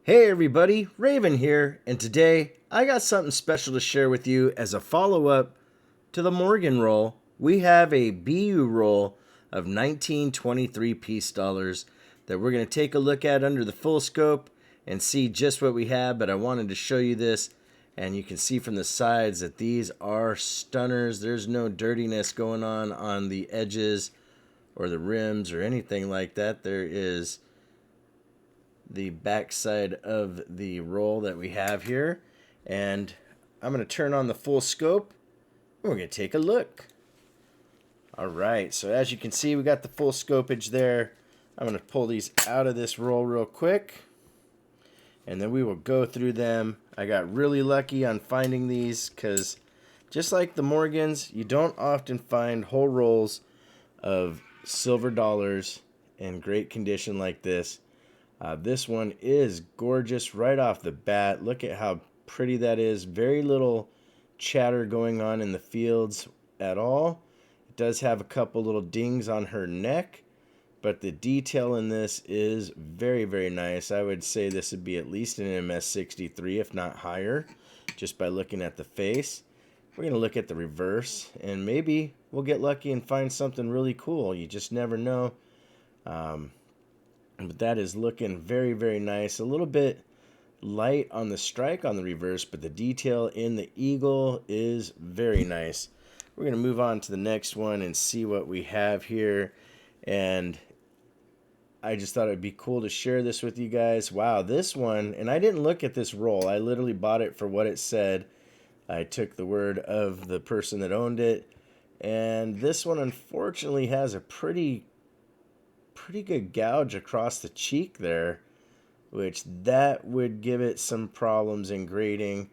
Hey everybody, Raven here, and today I got something special to share with you as a follow-up to the Morgan roll. We have a BU roll of 1923 piece dollars that we're going to take a look at under the full scope and see just what we have, but I wanted to show you this, and you can see from the sides that these are stunners. There's no dirtiness going on the edges or the rims or anything like that. There is the backside of the roll that we have here, and I'm going to turn on the full scope and we're going to take a look. Alright, so as you can see, we got the full scopage there. I'm going to pull these out of this roll real quick, and then we will go through them. I got really lucky on finding these because just like the Morgans, you don't often find whole rolls of silver dollars in great condition like this. This one is gorgeous right off the bat. Look at how pretty that is. Very little chatter going on in the fields at all. It does have a couple little dings on her neck, but the detail in this is very, very nice. I would say this would be at least an MS63, if not higher, just by looking at the face. We're going to look at the reverse, and maybe we'll get lucky and find something really cool. You just never know. But that is looking very, very nice. A little bit light on the strike on the reverse, but the detail in the eagle is very nice. We're going to move on to the next one and see what we have here. And I just thought it'd be cool to share this with you guys. Wow, this one, and I didn't look at this roll. I literally bought it for what it said. I took the word of the person that owned it. And this one, unfortunately, has a pretty good gouge across the cheek there, which that would give it some problems in grading,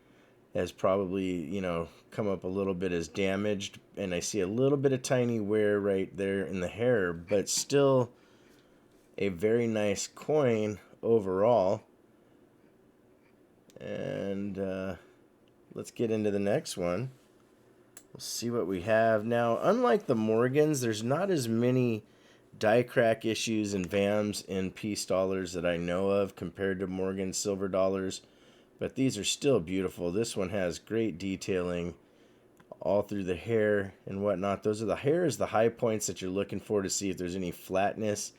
as probably, come up a little bit as damaged. And I see a little bit of tiny wear right there in the hair, but still a very nice coin overall. And let's get into the next one. We'll see what we have now. Unlike the Morgans, there's not as many die crack issues and VAMs in piece dollars that I know of compared to Morgan silver dollars, but these are still beautiful. This one has great detailing all through the hair and whatnot. Those are the hair is the high points that you're looking for to see if there's any flatness.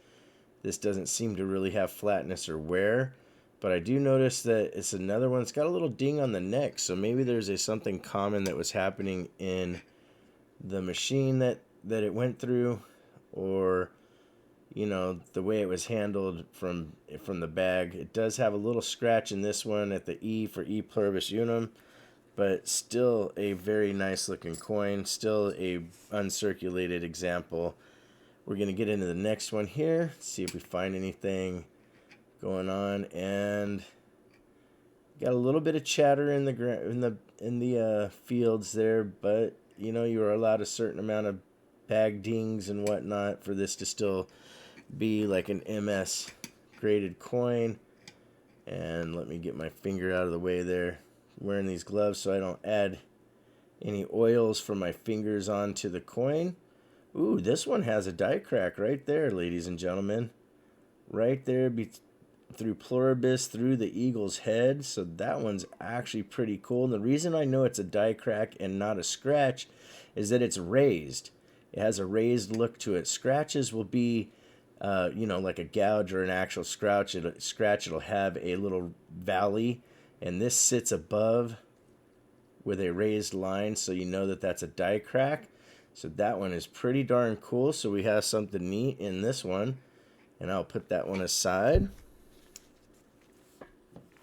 This doesn't seem to really have flatness or wear, but I do notice that it's another one. It's got a little ding on the neck, so maybe there's something common that was happening in the machine that it went through, or the way it was handled from the bag. It does have a little scratch in this one at the E for E pluribus unum, but still a very nice looking coin, still a uncirculated example. We're going to get into the next one here, see if we find anything going on, and got a little bit of chatter in the fields there, but you are allowed a certain amount of bag dings and whatnot for this to still be like an MS graded coin. And let me get my finger out of the way there. I'm wearing these gloves so I don't add any oils from my fingers onto the coin. Ooh, this one has a die crack right there, ladies and gentlemen. Right there through pluribus, through the eagle's head. So that one's actually pretty cool. And the reason I know it's a die crack and not a scratch is that it's raised. It has a raised look to it. Scratches will be like a gouge or an actual scratch. It'll have a little valley, and this sits above with a raised line, so you know that that's a die crack. So that one is pretty darn cool. So we have something neat in this one, and I'll put that one aside.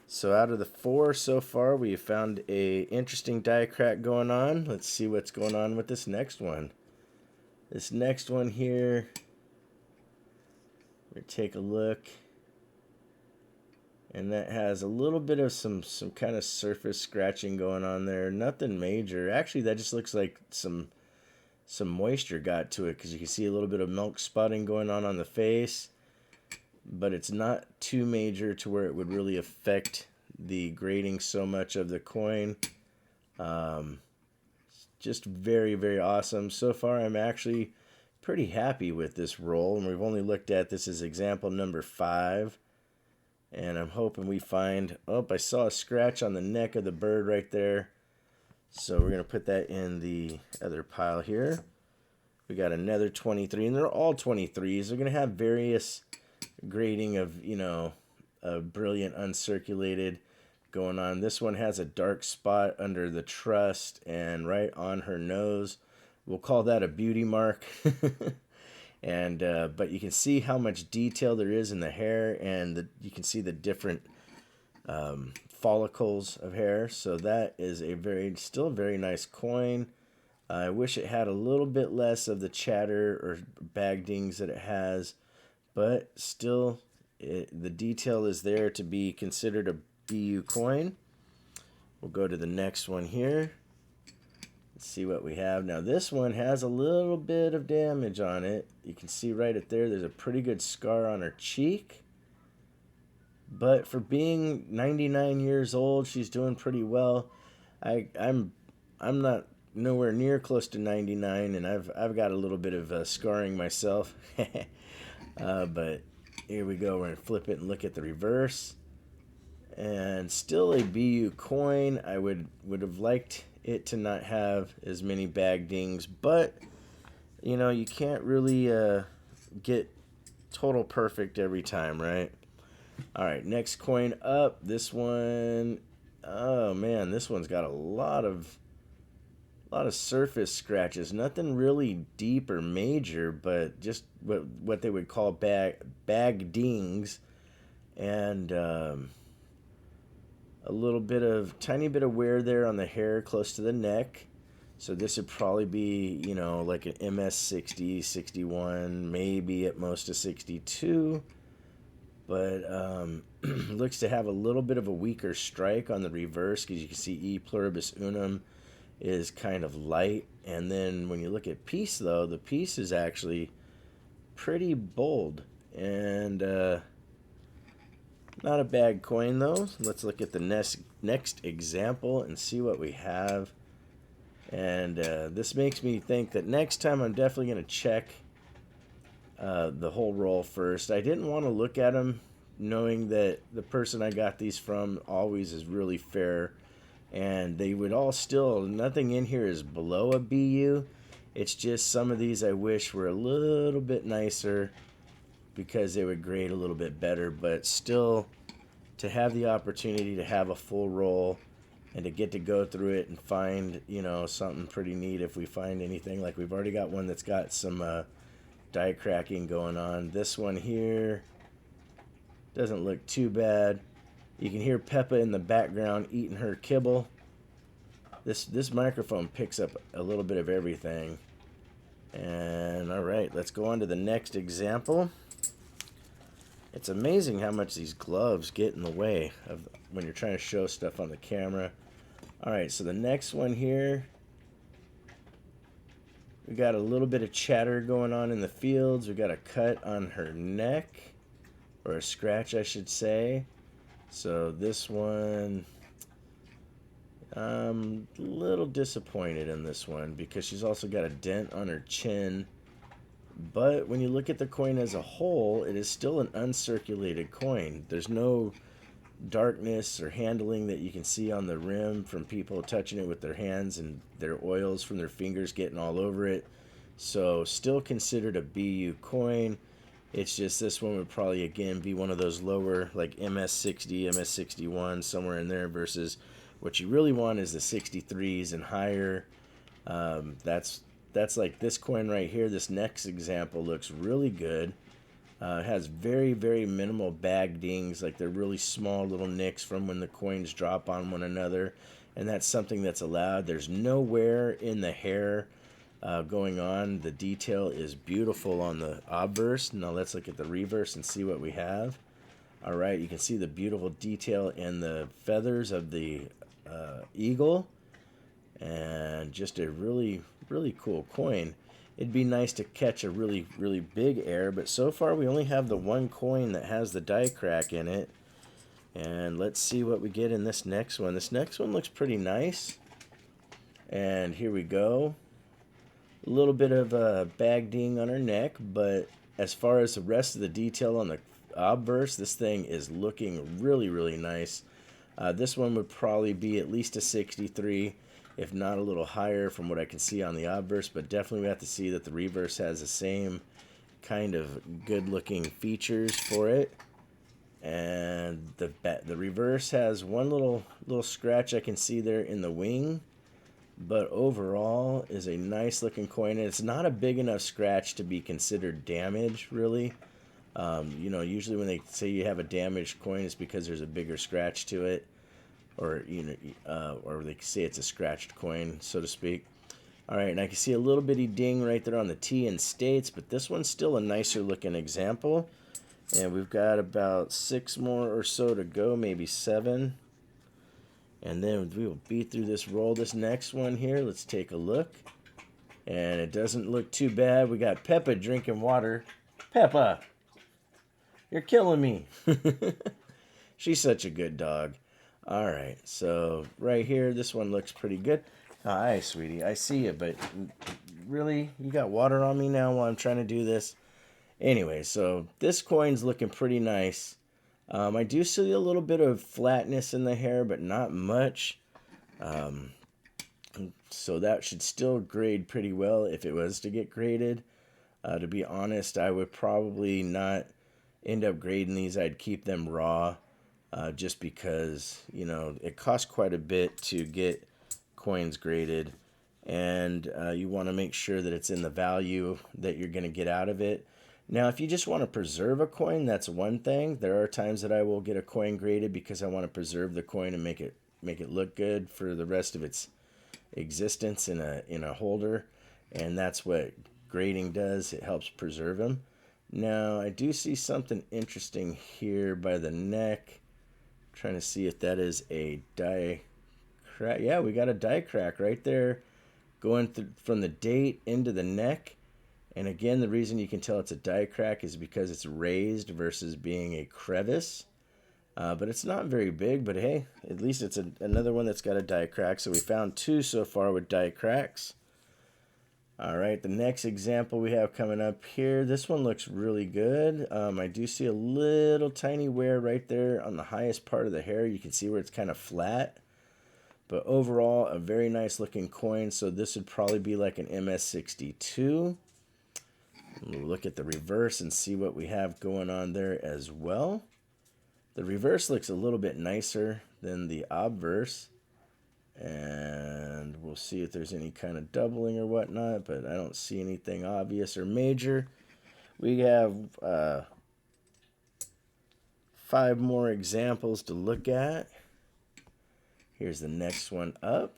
So out of the 4 so far, we have found a interesting die crack going on. Let's see what's going on with this next one. This next one here, take a look, and that has a little bit of some kind of surface scratching going on there. Nothing major. Actually, that just looks like some moisture got to it, because you can see a little bit of milk spotting going on the face, but it's not too major to where it would really affect the grading so much of the coin. Just very, very awesome. So far, I'm actually pretty happy with this roll, and we've only looked at this as example number 5. And I'm hoping we find... Oh, I saw a scratch on the neck of the bird right there. So we're going to put that in the other pile here. We got another 23, and they're all 23s. They're going to have various grading of, you know, brilliant uncirculated going on. This one has a dark spot under the trust and right on her nose. We'll call that a beauty mark. And but you can see how much detail there is in the hair, and you can see the different follicles of hair. So that is still a very nice coin. I wish it had a little bit less of the chatter or bag dings that it has, but still the detail is there to be considered a BU coin. We'll go to the next one here. Let's see what we have. Now this one has a little bit of damage on it. You can see right at there, there's a pretty good scar on her cheek. But for being 99 years old, she's doing pretty well. I'm not nowhere near close to 99, and I've got a little bit of scarring myself. But here we go. We're gonna flip it and look at the reverse, and still a BU coin. I would have liked it to not have as many bag dings, but you know, you can't really get total perfect every time, right? All right, next coin up. This one, oh man, this one's got a lot of surface scratches. Nothing really deep or major, but just what they would call bag dings, and a little bit of tiny bit of wear there on the hair close to the neck. So this would probably be, you know, like an MS 60, 61, maybe at most a 62. But looks to have a little bit of a weaker strike on the reverse, because you can see E pluribus unum is kind of light. And then when you look at piece, though, the piece is actually pretty bold. And not a bad coin, though. Let's look at the next example and see what we have. And this makes me think that next time I'm definitely going to check the whole roll first. I didn't want to look at them knowing that the person I got these from always is really fair, and they would all still, nothing in here is below a BU. It's just some of these I wish were a little bit nicer because they would grade a little bit better, but still, to have the opportunity to have a full roll and to get to go through it and find, you know, something pretty neat. If we find anything, like we've already got one that's got some die cracking going on. This one here doesn't look too bad. You can hear Peppa in the background eating her kibble. This microphone picks up a little bit of everything. And all right, let's go on to the next example. It's amazing how much these gloves get in the way of when you're trying to show stuff on the camera. All right, so the next one here, we got a little bit of chatter going on in the fields. We got a cut on her neck, or a scratch, I should say. So this one, I'm a little disappointed in this one because she's also got a dent on her chin. But when you look at the coin as a whole, it is still an uncirculated coin. There's no darkness or handling that you can see on the rim from people touching it with their hands and their oils from their fingers getting all over it. So still considered a BU coin. It's just this one would probably again be one of those lower, like MS60, MS61, somewhere in there, versus what you really want is the 63s and higher. That's like this coin right here. This next example looks really good. It has very, very minimal bag dings, like they're really small little nicks from when the coins drop on one another, and that's something that's allowed. There's no wear in the hair going on. The detail is beautiful on the obverse. Now let's look at the reverse and see what we have. All right, you can see the beautiful detail in the feathers of the eagle, and just a really, really cool coin. It'd be nice to catch a really, really big air, but so far we only have the one coin that has the die crack in it. And let's see what we get in this next one. This next one looks pretty nice. And here we go. A little bit of a bag ding on her neck, but as far as the rest of the detail on the obverse, this thing is looking really, really nice. This one would probably be at least a 63, if not a little higher from what I can see on the obverse, but definitely we have to see that the reverse has the same kind of good-looking features for it. And the reverse has one little scratch I can see there in the wing, but overall is a nice looking coin, and it's not a big enough scratch to be considered damage, really. You know, usually when they say you have a damaged coin, it's because there's a bigger scratch to it, or or they say it's a scratched coin, so to speak. All right, and I can see a little bitty ding right there on the T in States, but this one's still a nicer looking example. And we've got about 6 more or so to go, maybe 7. And then we will beat through this roll. This next one here, let's take a look. And it doesn't look too bad. We got Peppa drinking water. Peppa, you're killing me. She's such a good dog. All right, so right here, this one looks pretty good. Hi, sweetie. I see you, but really, you got water on me now while I'm trying to do this? Anyway, so this coin's looking pretty nice. I do see a little bit of flatness in the hair, but not much. So that should still grade pretty well if it was to get graded. To be honest, I would probably not end up grading these. I'd keep them raw, just because, you know, it costs quite a bit to get coins graded. And you want to make sure that it's in the value that you're going to get out of it. Now, if you just want to preserve a coin, that's one thing. There are times that I will get a coin graded because I want to preserve the coin and make it look good for the rest of its existence in a holder, and that's what grading does. It helps preserve them. Now, I do see something interesting here by the neck. I'm trying to see if that is a die crack. Yeah, we got a die crack right there, going from the date into the neck. And again, the reason you can tell it's a die crack is because it's raised versus being a crevice. But it's not very big, but hey, at least it's another one that's got a die crack. So we found 2 so far with die cracks. All right, the next example we have coming up here, this one looks really good. I do see a little tiny wear right there on the highest part of the hair. You can see where it's kind of flat. But overall, a very nice looking coin. So this would probably be like an MS62. We'll look at the reverse and see what we have going on there as well. The reverse looks a little bit nicer than the obverse. And we'll see if there's any kind of doubling or whatnot, but I don't see anything obvious or major. We have 5 more examples to look at. Here's the next one up.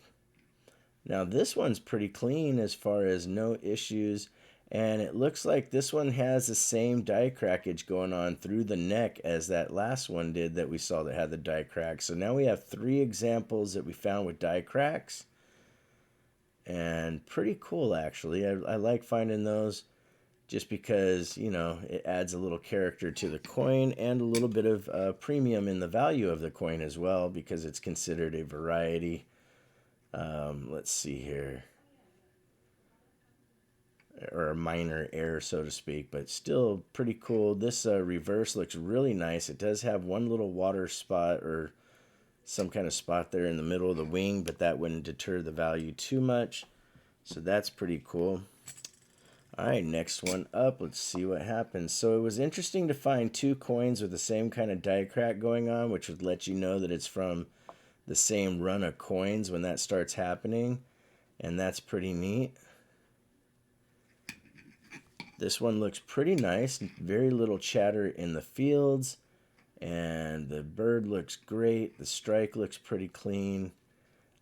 Now this one's pretty clean as far as no issues. And it looks like this one has the same die crackage going on through the neck as that last one did that we saw that had the die crack. So now we have 3 examples that we found with die cracks. And pretty cool, actually. I like finding those just because, you know, it adds a little character to the coin and a little bit of premium in the value of the coin as well, because it's considered a variety. Let's see here. Or a minor error, so to speak, but still pretty cool. This reverse looks really nice. It does have one little water spot or some kind of spot there in the middle of the wing, but that wouldn't deter the value too much. So that's pretty cool. All right, next one up. Let's see what happens. So it was interesting to find 2 coins with the same kind of die crack going on, which would let you know that it's from the same run of coins when that starts happening, and that's pretty neat. This one looks pretty nice. Very little chatter in the fields. And the bird looks great. The strike looks pretty clean.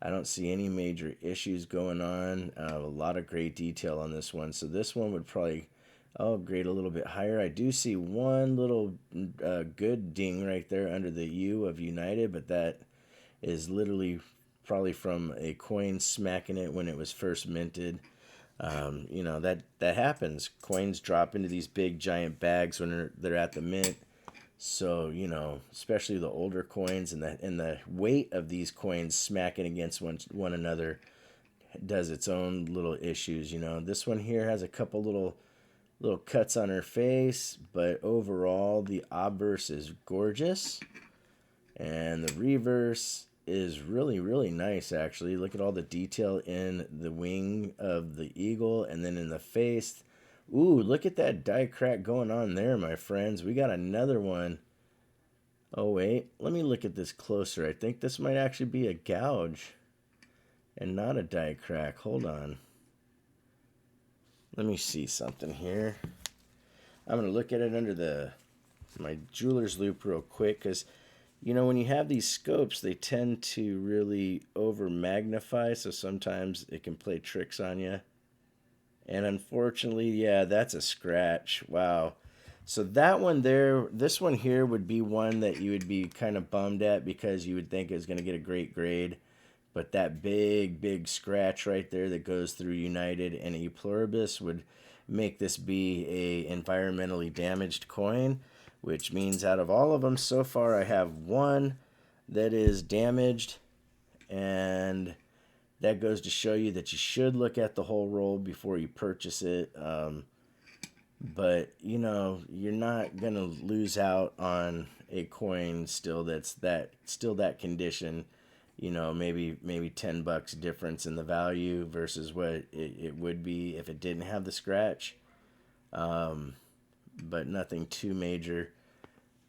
I don't see any major issues going on. A lot of great detail on this one. So this one would probably, grade a little bit higher. I do see one little good ding right there under the U of United. But that is literally probably from a coin smacking it when it was first minted. You know, that happens. Coins drop into these big giant bags when they're at the mint. So, you know, especially the older coins, and the weight of these coins smacking against one another does its own little issues. You know, this one here has a couple little Little cuts on her face, but overall the obverse is gorgeous. And the reverse is really, really nice, actually. Look at all the detail in the wing of the eagle and then in the face. Ooh, look at that die crack going on there, my friends. We got another one. Oh, wait. Let me look at this closer. I think this might actually be a gouge and not a die crack. Hold on. Let me see something here. I'm going to look at it under my jeweler's loupe real quick because, you know, when you have these scopes, they tend to really over magnify, so sometimes it can play tricks on you. And unfortunately, yeah, that's a scratch. Wow. So that one there, this one here would be one that you would be kind of bummed at because you would think it was going to get a great grade. But that big, big scratch right there that goes through United and E Pluribus would make this be a environmentally damaged coin, which means out of all of them so far, I have one that is damaged, and that goes to show you that you should look at the whole roll before you purchase it. But, you know, you're not going to lose out on a coin still that's that condition. You know, maybe $10 difference in the value versus what it would be if it didn't have the scratch. But nothing too major.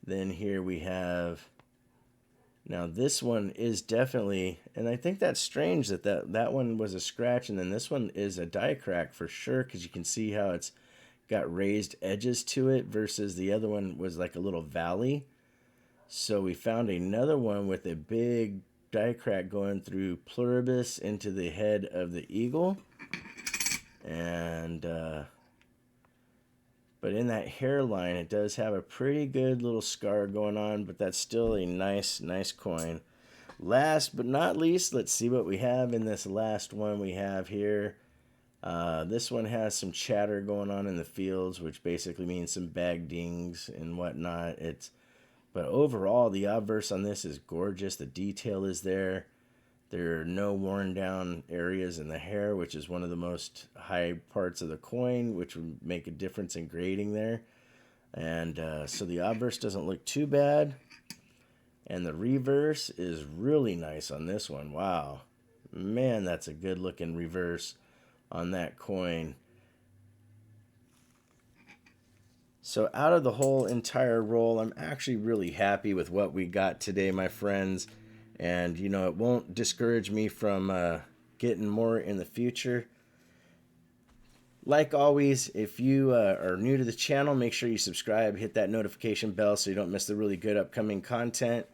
Then here we have, now this one is definitely, and I think that's strange that one was a scratch and then this one is a die crack for sure because you can see how it's got raised edges to it versus the other one was like a little valley. So we found another one with a big die crack going through Pluribus into the head of the eagle. And but in that hairline, it does have a pretty good little scar going on, but that's still a nice coin. Last but not least, let's see what we have in this last one we have here. This one has some chatter going on in the fields, which basically means some bag dings and whatnot. But overall, the obverse on this is gorgeous. The detail is there. There are no worn down areas in the hair, which is one of the most high parts of the coin, which would make a difference in grading there. And so the obverse doesn't look too bad. And the reverse is really nice on this one. Wow. Man, that's a good looking reverse on that coin. So out of the whole entire roll, I'm actually really happy with what we got today, my friends. And, you know, it won't discourage me from getting more in the future. Like always, if you are new to the channel, make sure you subscribe, hit that notification bell so you don't miss the really good upcoming content.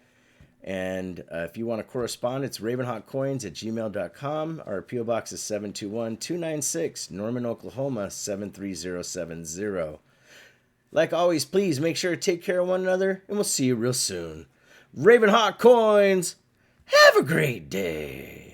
And if you want to correspond, it's RavenHawkCoins@gmail.com. Our P.O. Box is 721-296, Norman, Oklahoma, 73070. Like always, please make sure to take care of one another, and we'll see you real soon. RavenHawk Coins, have a great day.